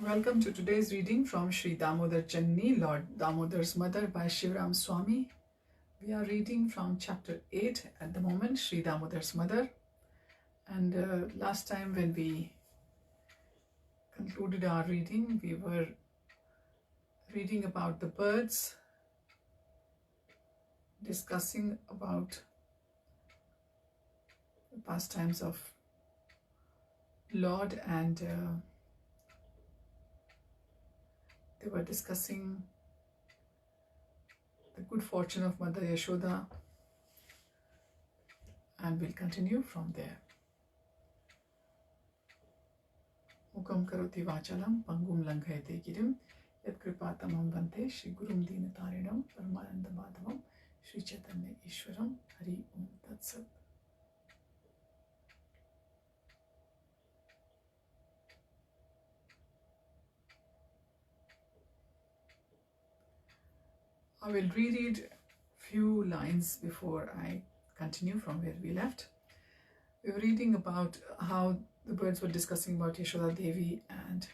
Welcome to today's reading from Sri Damodara Janani, Lord Damodar's Mother by Sivarama Swami. We are reading from chapter 8 at the moment, Sri Damodar's Mother. And last time when we concluded our reading, we were reading about the birds, discussing about the pastimes of Lord, and they were discussing the good fortune of Mother Yashoda, and we'll continue from there. Mukam karoti vachalam pangum langhayate girim yat kripatamam bante Shri Gurum Dinatarinam Paramananda Madhavam Shri Chaitanya Ishwaram Hari Om Tat Sat. I will reread few lines before I continue from where we left. We were reading about how the birds were discussing about Yashoda Devi and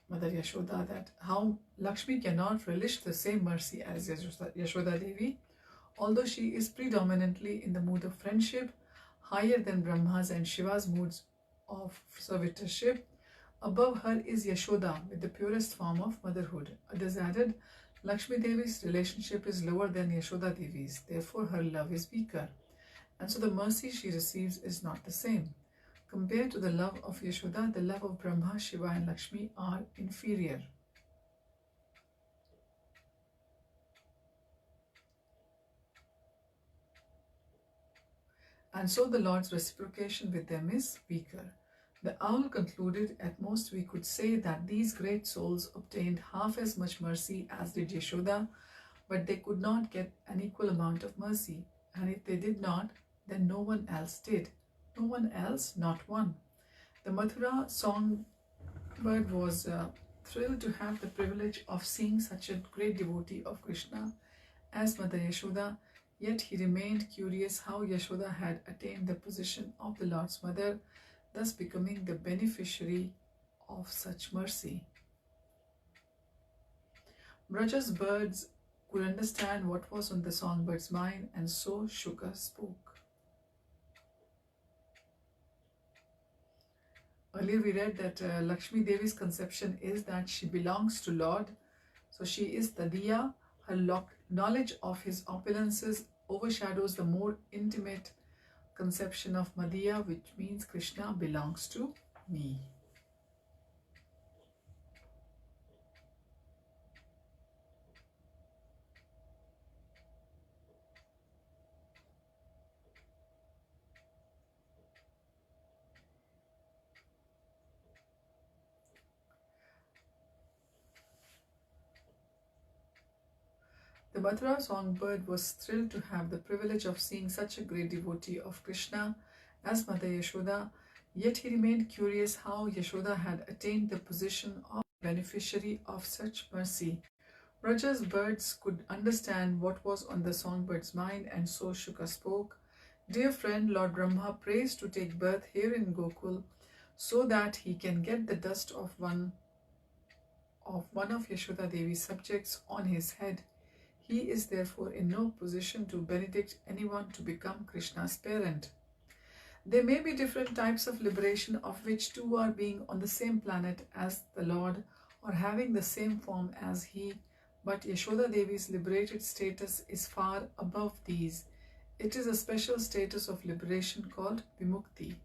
Mother Yashoda, that how Lakshmi cannot relish the same mercy as Yashoda Devi, although she is predominantly in the mood of friendship, higher than Brahma's and Shiva's moods of servitorship. Above her is Yashoda with the purest form of motherhood. Others added, Lakshmi Devi's relationship is lower than Yashoda Devi's, therefore her love is weaker, and so the mercy she receives is not the same. Compared to the love of Yashoda, the love of Brahma, Shiva and Lakshmi are inferior. And so the Lord's reciprocation with them is weaker. The owl concluded, at most we could say that these great souls obtained half as much mercy as did Yashoda, but they could not get an equal amount of mercy, and if they did not, then no one else did. No one else, not one. The Mathura songbird was thrilled to have the privilege of seeing such a great devotee of Krishna as Mother Yashoda, yet he remained curious how Yashoda had attained the position of the Lord's mother, thus becoming the beneficiary of such mercy. Braja's birds could understand what was on the songbird's mind, and so Shuka spoke. Earlier we read that Lakshmi Devi's conception is that she belongs to Lord, so she is Tadiya. Her knowledge of his opulences overshadows the more intimate conception of Madiya, which means Krishna belongs to me. The Mathura songbird was thrilled to have the privilege of seeing such a great devotee of Krishna as Mother Yashoda, yet he remained curious how Yashoda had attained the position of beneficiary of such mercy. Braja's birds could understand what was on the songbird's mind, and so Shuka spoke. Dear friend, Lord Brahma prays to take birth here in Gokul so that he can get the dust of one of Yashoda Devi's subjects on his head. He is therefore in no position to benedict anyone to become Krishna's parent. There may be different types of liberation, of which two are being on the same planet as the Lord or having the same form as he, but Yashoda Devi's liberated status is far above these. It is a special status of liberation called Vimukti.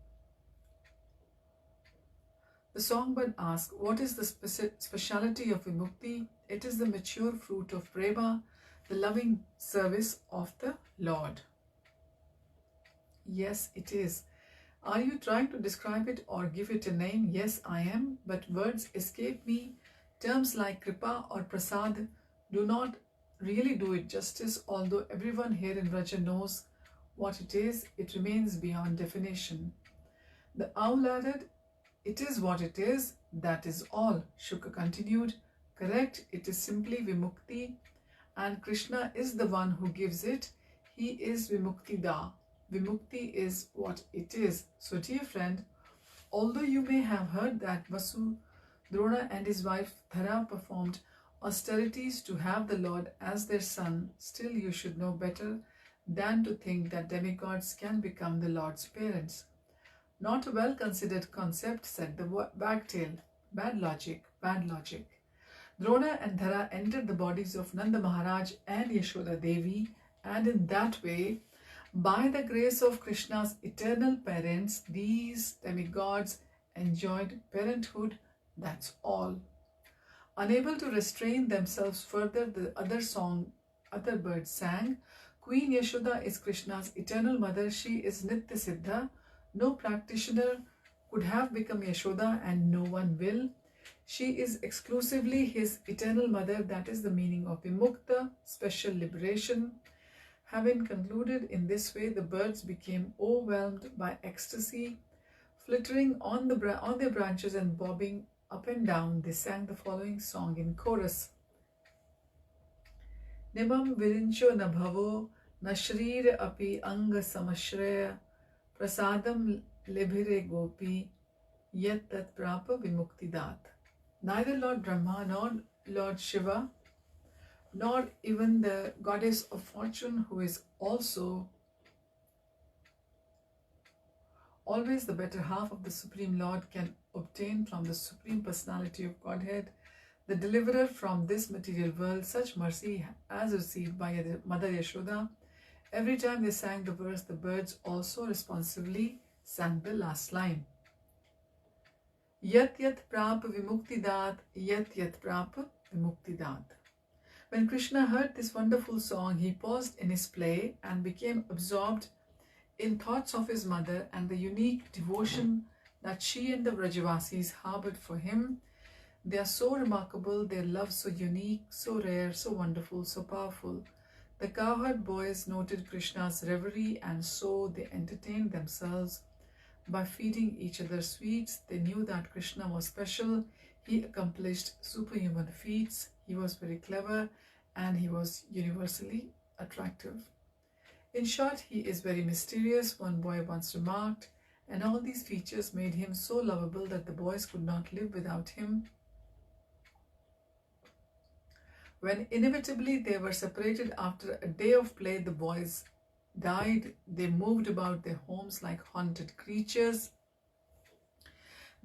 The songbird asked, what is the speciality of Vimukti? It is the mature fruit of Prema, the loving service of the Lord. Yes, it is. Are you trying to describe it or give it a name? Yes, I am, but words escape me. Terms like Kripa or Prasad do not really do it justice, although everyone here in Vraja knows what it is. It remains beyond definition. The owl added, it is what it is, that is all. Shuka continued, correct, it is simply Vimukti, and Krishna is the one who gives it. He is Vimuktida. Vimukti is what it is. So dear friend, Although you may have heard that Vasu, Drona and his wife Dhara performed austerities to have the Lord as their son, still you should know better than to think that demigods can become the Lord's parents. Not a well-considered concept, said the wagtail. Bad logic, bad logic. Drona and Dhara entered the bodies of Nanda Maharaj and Yashoda Devi, and in that way, by the grace of Krishna's eternal parents, these demigods enjoyed parenthood, that's all. Unable to restrain themselves further, the other birds sang, Queen Yashoda is Krishna's eternal mother, she is Nitya Siddha. No practitioner could have become Yashoda and no one will. She is exclusively his eternal mother, that is the meaning of Vimukta, special liberation. Having concluded in this way, the birds became overwhelmed by ecstasy. Flittering on their branches and bobbing up and down, they sang the following song in chorus. Nimam virincho na bhavo na shrir api anga samashreya prasadam libhire gopi yet tat prapa vimuktidat. Neither Lord Brahma nor Lord Shiva nor even the goddess of fortune, who is also always the better half of the Supreme Lord, can obtain from the Supreme Personality of Godhead, the deliverer from this material world, such mercy as received by Mother Yashoda. Every time they sang the verse, the birds also responsively sang the last line. Yat yat prap vimuktidat, yat yat prap vimuktidat. When Krishna heard this wonderful song, he paused in his play and became absorbed in thoughts of his mother and the unique devotion that she and the Vrajavasis harbored for him. They are so remarkable, their love so unique, so rare, so wonderful, so powerful. The cowherd boys noted Krishna's reverie, and so they entertained themselves by feeding each other sweets. They knew that Krishna was special. He accomplished superhuman feats. He was very clever and he was universally attractive. In short, he is very mysterious, one boy once remarked, and all these features made him so lovable that the boys could not live without him. When inevitably they were separated after a day of play, the boys died. They moved about their homes like haunted creatures,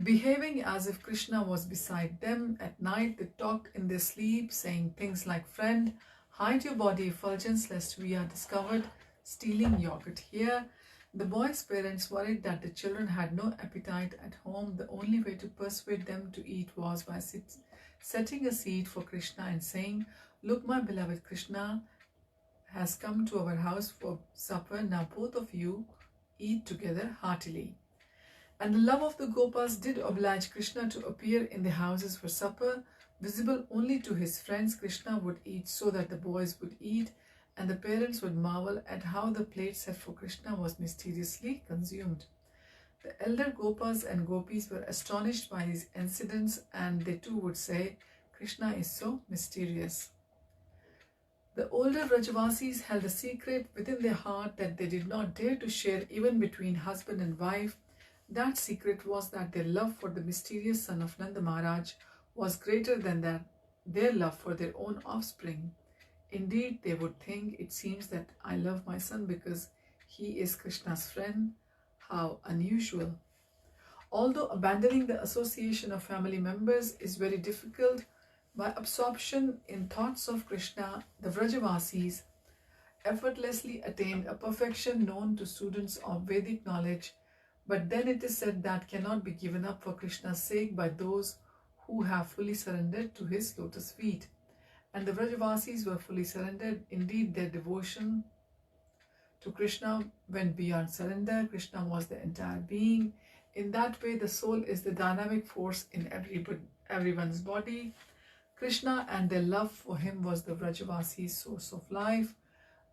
behaving as if Krishna was beside them. At night they talked in their sleep, saying things like, "Friend, hide your body effulgence lest we are discovered stealing yogurt here." The boys' parents worried that the children had no appetite at home. The only way to persuade them to eat was by setting a seat for Krishna and saying, "Look, my beloved Krishna has come to our house for supper. Now both of you eat together heartily." And the love of the Gopas did oblige Krishna to appear in the houses for supper. Visible only to his friends, Krishna would eat so that the boys would eat, and the parents would marvel at how the plate set for Krishna was mysteriously consumed. The elder Gopas and Gopis were astonished by these incidents, and they too would say, "Krishna is so mysterious." The older Vrajavasis held a secret within their heart that they did not dare to share even between husband and wife. That secret was that their love for the mysterious son of Nanda Maharaj was greater than their love for their own offspring. Indeed, they would think, "It seems that I love my son because he is Krishna's friend." How unusual. Although abandoning the association of family members is very difficult, by absorption in thoughts of Krishna, the Vrajavasis effortlessly attained a perfection known to students of Vedic knowledge. But then it is said that cannot be given up for Krishna's sake by those who have fully surrendered to his lotus feet. And the Vrajavasis were fully surrendered. Indeed, their devotion to Krishna went beyond surrender. Krishna was the entire being. In that way, the soul is the dynamic force in everyone's body. Krishna and their love for him was the Vrajavasis' source of life.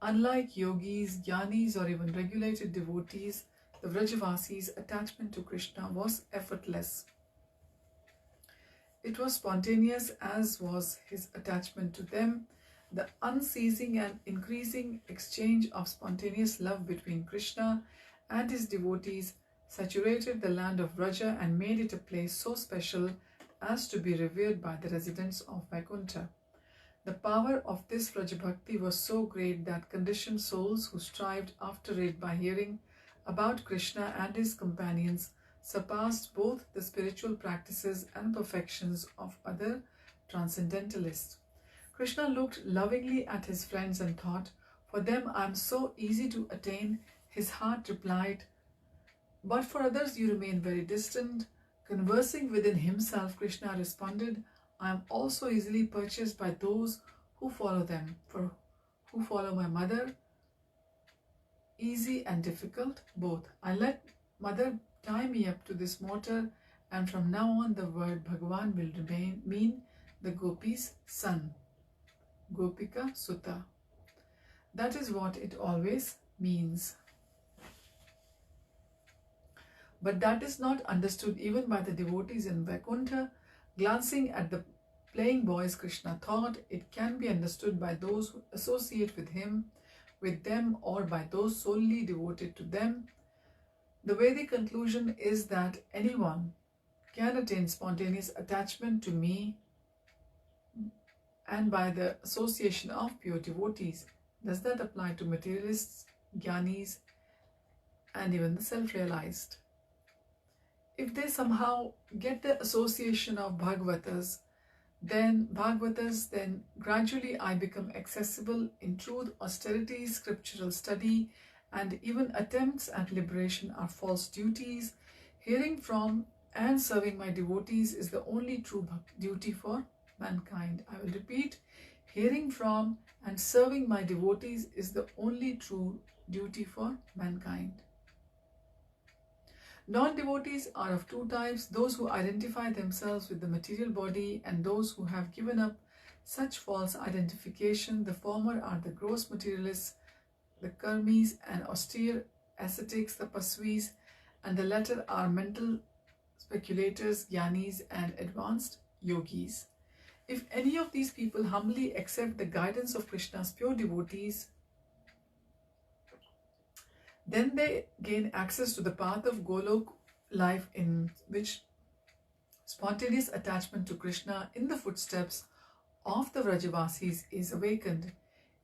Unlike yogis, jnanis, or even regulated devotees, the Vrajavasis' attachment to Krishna was effortless. It was spontaneous, as was his attachment to them. The unceasing and increasing exchange of spontaneous love between Krishna and his devotees saturated the land of Vraja and made it a place so special as to be revered by the residents of Vaikuntha. The power of this Vraja Bhakti was so great that conditioned souls who strived after it by hearing about Krishna and his companions surpassed both the spiritual practices and perfections of other transcendentalists. Krishna looked lovingly at his friends and thought, "For them I am so easy to attain." His heart replied, "But for others you remain very distant." Conversing within himself, Krishna responded, "I am also easily purchased by those who follow them. For who follow my mother, easy and difficult, both. I let mother tie me up to this mortar, and from now on the word Bhagavan will mean the Gopi's son, Gopika Sutta. That is what it always means. But that is not understood even by the devotees in Vaikuntha. Glancing at the playing boys, Krishna thought, it can be understood by those who associate with them, or by those solely devoted to them. The Vedic conclusion is that anyone can attain spontaneous attachment to me and by the association of pure devotees. Does that apply to materialists, jnanis, and even the self-realized? If they somehow get the association of Bhagavatas, then gradually I become accessible in truth. Austerity, scriptural study, and even attempts at liberation are false duties. Hearing from and serving my devotees is the only true duty for mankind. I will repeat, hearing from and serving my devotees is the only true duty for mankind. Non-devotees are of two types: those who identify themselves with the material body and those who have given up such false identification. The former are the gross materialists, the karmis and austere ascetics, the pasvis, and the latter are mental speculators, jnanis, and advanced yogis. If any of these people humbly accept the guidance of Krishna's pure devotees, then they gain access to the path of Golok life, in which spontaneous attachment to Krishna in the footsteps of the Vrajavasis is awakened.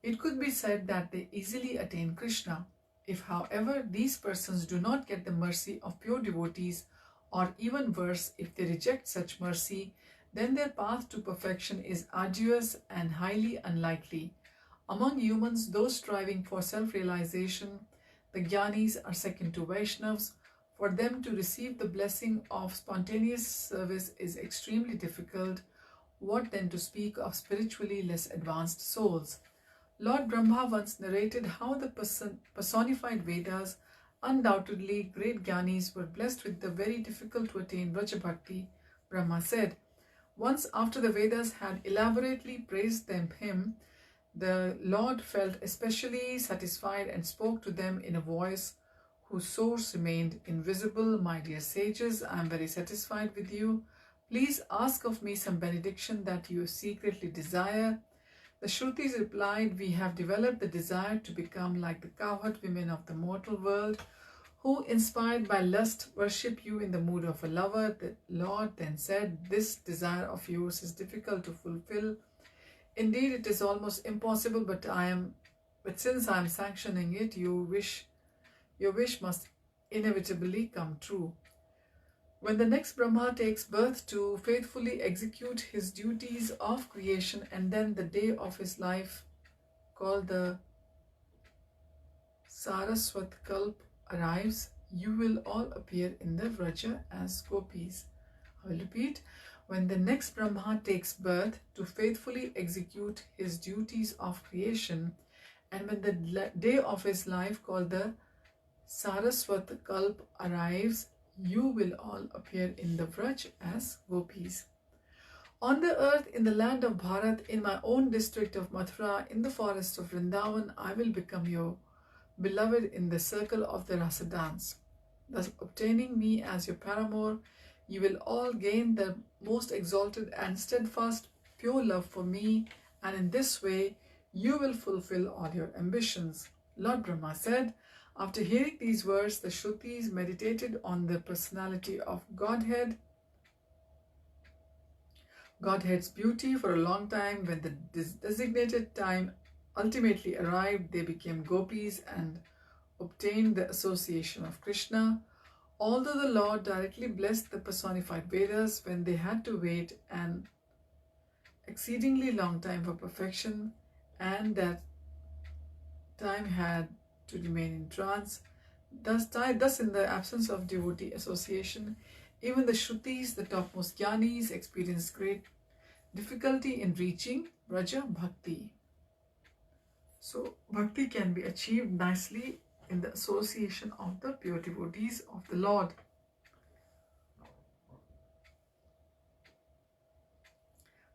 It could be said that they easily attain Krishna. If, however, these persons do not get the mercy of pure devotees, or even worse, if they reject such mercy, then their path to perfection is arduous and highly unlikely. Among humans, those striving for self-realization, the jnanis are second to Vaishnavas. For them to receive the blessing of spontaneous service is extremely difficult. What then to speak of spiritually less advanced souls? Lord Brahma once narrated how the personified Vedas, undoubtedly great jnanis, were blessed with the very difficult to attain Vraja Bhakti. Brahma said, once after the Vedas had elaborately praised him, the Lord felt especially satisfied and spoke to them in a voice whose source remained invisible. My dear sages, I am very satisfied with you. Please ask of me some benediction that you secretly desire. The Shrutis replied, we have developed the desire to become like the cowherd women of the mortal world, who, inspired by lust, worship you in the mood of a lover. The Lord then said, this desire of yours is difficult to fulfill. Indeed, it is almost impossible, but since I am sanctioning it, your wish must inevitably come true. When the next Brahma takes birth to faithfully execute his duties of creation, and then the day of his life, called the Saraswat Kalp, arrives, you will all appear in the Vraja as gopis. I will repeat. When the next Brahma takes birth to faithfully execute his duties of creation, and when the day of his life, called the Saraswat Kalp, arrives, you will all appear in the Vraj as gopis. On the earth, in the land of Bharat, in my own district of Mathura, in the forest of Vrindavan, I will become your beloved in the circle of the rasa dance. Thus, obtaining me as your paramour, you will all gain the most exalted and steadfast pure love for me, and in this way you will fulfill all your ambitions. Lord Brahma said, After hearing these words, the Shrutis meditated on the personality of Godhead's beauty for a long time. When the designated time ultimately arrived, they became gopis and obtained the association of Krishna. Although the Lord directly blessed the personified Vedas, when they had to wait an exceedingly long time for perfection, and that time had to remain in trance, thus in the absence of devotee association, even the Shrutis, the topmost Jnanis, experienced great difficulty in reaching Braja Bhakti. So, Bhakti can be achieved nicely in the association of the pure devotees of the Lord.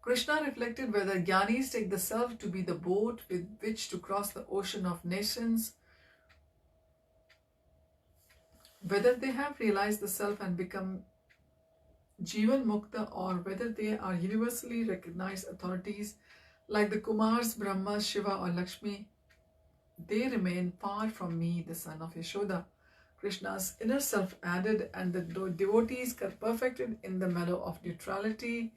Krishna reflected whether Jnanis take the self to be the boat with which to cross the ocean of nations, whether they have realized the self and become Jivan Mukta, or whether they are universally recognized authorities like the Kumars, Brahma, Shiva or Lakshmi, they remain far from me, the son of Yashoda. Krishna's inner self added, and the devotees got perfected in the meadow of neutrality.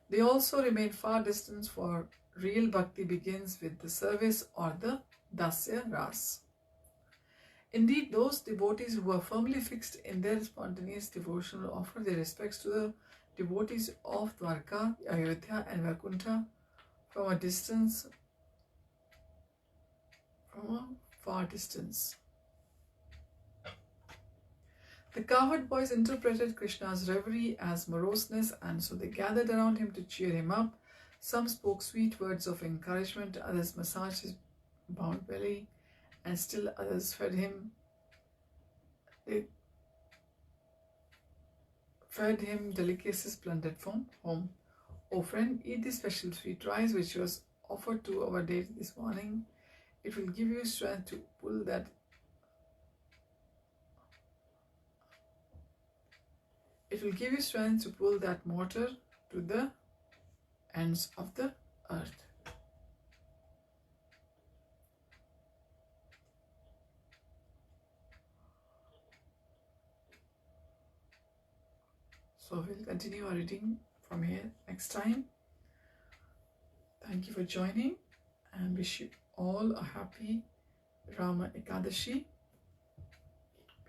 They also remain far distant, for real bhakti begins with the service or the dasya ras. Indeed, those devotees who are firmly fixed in their spontaneous devotion will offer their respects to the devotees of Dwarka, Ayodhya and Vaikuntha from a far distance. The cowherd boys interpreted Krishna's reverie as moroseness, and so they gathered around him to cheer him up. Some spoke sweet words of encouragement, others massaged his bound belly, and still others fed him delicacies plundered from home. Oh friend, eat this special sweet rice which was offered to our deity this morning. It will give you strength to pull that mortar to the ends of the earth. So we'll continue our reading from here next time. Thank you for joining, and wish you all a happy Rama Ekadashi.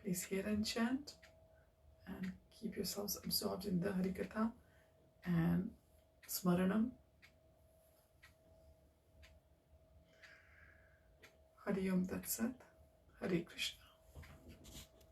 Please hear and chant, and keep yourselves absorbed in the Harikatha and Smaranam. Hari Om Tat Sat. Hare Krishna.